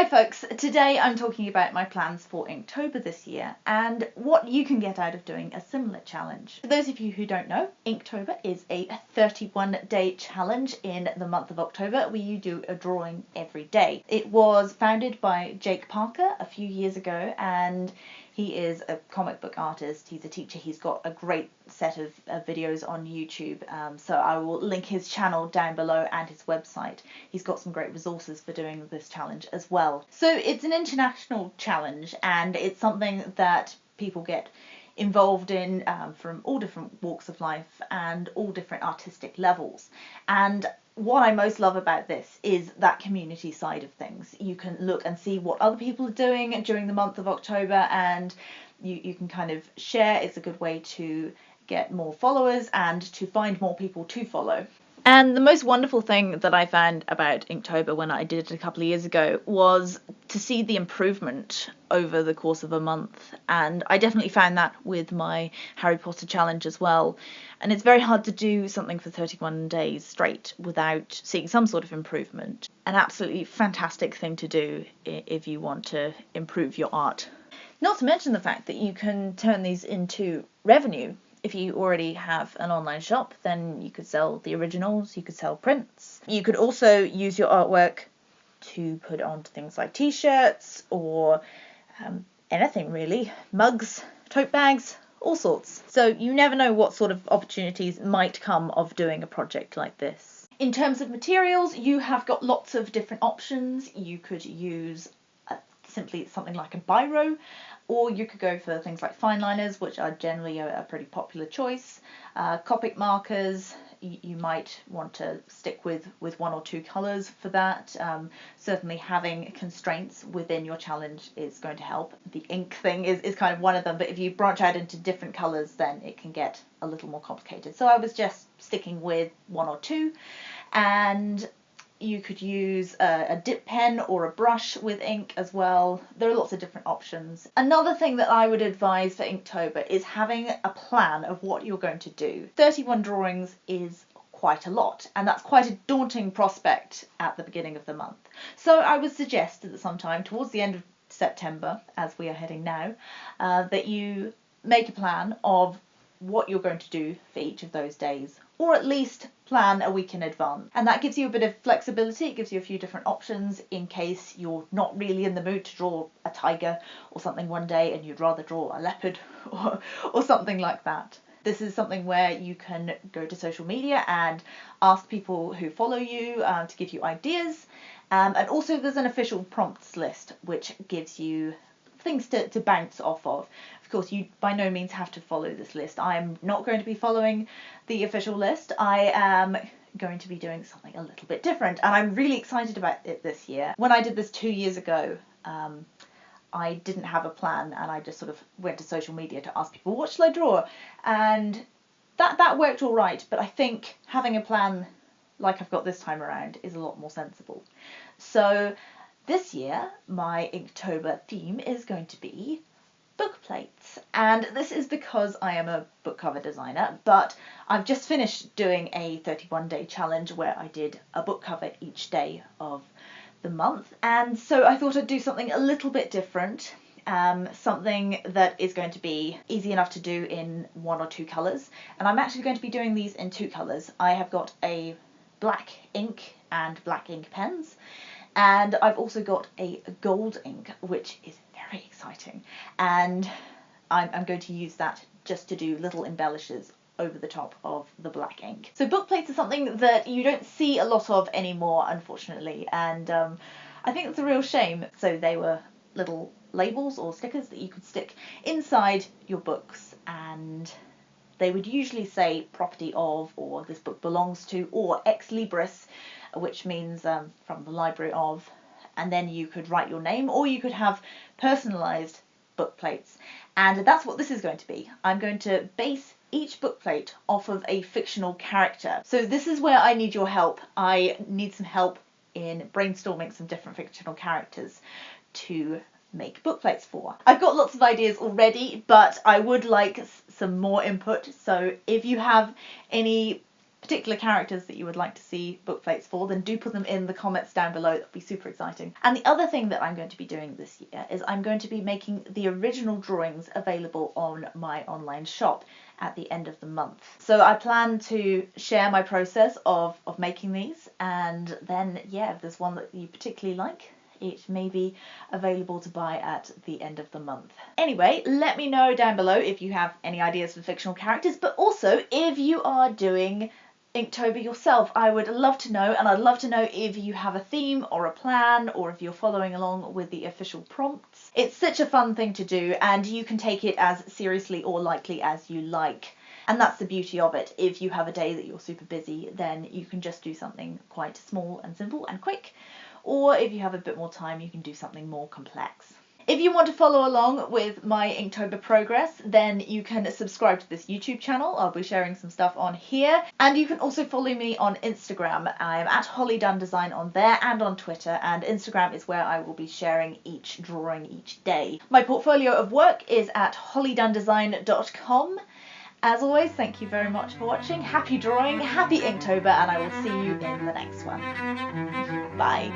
Hi folks, today I'm talking about my plans for Inktober this year and what you can get out of doing a similar challenge. For those of you who don't know, Inktober is a 31-day challenge in the month of October where you do a drawing every day. It was founded by Jake Parker a few years ago, and he is a comic book artist, he's a teacher, he's got a great set of videos on YouTube, so I will link his channel down below and his website. He's got some great resources for doing this challenge as well. So it's an international challenge and it's something that people get involved in from all different walks of life and all different artistic levels. And what I most love about this is that community side of things. You can look and see what other people are doing during the month of October, and you can kind of share. It's a good way to get more followers and to find more people to follow. And the most wonderful thing that I found about Inktober when I did it a couple of years ago was to see the improvement over the course of a month. And I definitely found that with my Harry Potter challenge as well. And it's very hard to do something for 31 days straight without seeing some sort of improvement. An absolutely fantastic thing to do if you want to improve your art. Not to mention the fact that you can turn these into revenue. If you already have an online shop, then you could sell the originals, you could sell prints. You could also use your artwork to put onto things like t-shirts or anything really, mugs, tote bags, all sorts. So you never know what sort of opportunities might come of doing a project like this. In terms of materials, you have got lots of different options. You could use simply something like a biro, or you could go for things like fine liners, which are generally a pretty popular choice. Copic markers, you might want to stick with one or two colours for that. Certainly having constraints within your challenge is going to help. The ink thing is kind of one of them, but if you branch out into different colours, then it can get a little more complicated. So I was just sticking with one or two, and you could use a dip pen or a brush with ink as well. There are lots of different options. Another thing that I would advise for Inktober is having a plan of what you're going to do. 31 drawings is quite a lot, and that's quite a daunting prospect at the beginning of the month. So I would suggest that sometime towards the end of September, as we are heading now, that you make a plan of what you're going to do for each of those days, or at least plan a week in advance. And that gives you a bit of flexibility. It gives you a few different options in case you're not really in the mood to draw a tiger or something one day and you'd rather draw a leopard or something like that. This is something where you can go to social media and ask people who follow you to give you ideas. And also there's an official prompts list which gives you things to bounce off of. Of course, you by no means have to follow this list. I'm not going to be following the official list. I am going to be doing something a little bit different, and I'm really excited about it this year. When I did this 2 years ago, I didn't have a plan, and I just sort of went to social media to ask people, what shall I draw? And that worked all right, but I think having a plan like I've got this time around is a lot more sensible. So this year, my Inktober theme is going to be book plates, and this is because I am a book cover designer, but I've just finished doing a 31-day challenge where I did a book cover each day of the month, and so I thought I'd do something a little bit different, something that is going to be easy enough to do in one or two colours, and I'm actually going to be doing these in two colours. I have got a black ink and black ink pens, and I've also got a gold ink, which is very exciting, and I'm going to use that just to do little embellishes over the top of the black ink. So book plates are something that you don't see a lot of anymore, unfortunately, and I think it's a real shame. So they were little labels or stickers that you could stick inside your books, and they would usually say property of, or this book belongs to, or ex libris, which means from the library of, and then you could write your name, or you could have personalised book plates, and that's what this is going to be. I'm going to base each book plate off of a fictional character. So this is where I need your help. I need some help in brainstorming some different fictional characters to make book plates for. I've got lots of ideas already, but I would like some more input, so if you have any particular characters that you would like to see book plates for, then do put them in the comments down below. That would be super exciting. And the other thing that I'm going to be doing this year is I'm going to be making the original drawings available on my online shop at the end of the month. So I plan to share my process of making these, and then yeah, if there's one that you particularly like, it may be available to buy at the end of the month. Anyway, let me know down below if you have any ideas for fictional characters, but also if you are doing Inktober yourself. I would love to know, and I'd love to know if you have a theme or a plan, or if you're following along with the official prompts. It's such a fun thing to do, and you can take it as seriously or lightly as you like. And that's the beauty of it. If you have a day that you're super busy, then you can just do something quite small and simple and quick. Or if you have a bit more time, you can do something more complex. If you want to follow along with my Inktober progress, then you can subscribe to this YouTube channel. I'll be sharing some stuff on here. And you can also follow me on Instagram. I'm at Holly Dunn Design on there and on Twitter. And Instagram is where I will be sharing each drawing each day. My portfolio of work is at hollydundesign.com. As always, thank you very much for watching. Happy drawing, happy Inktober, and I will see you in the next one. Bye.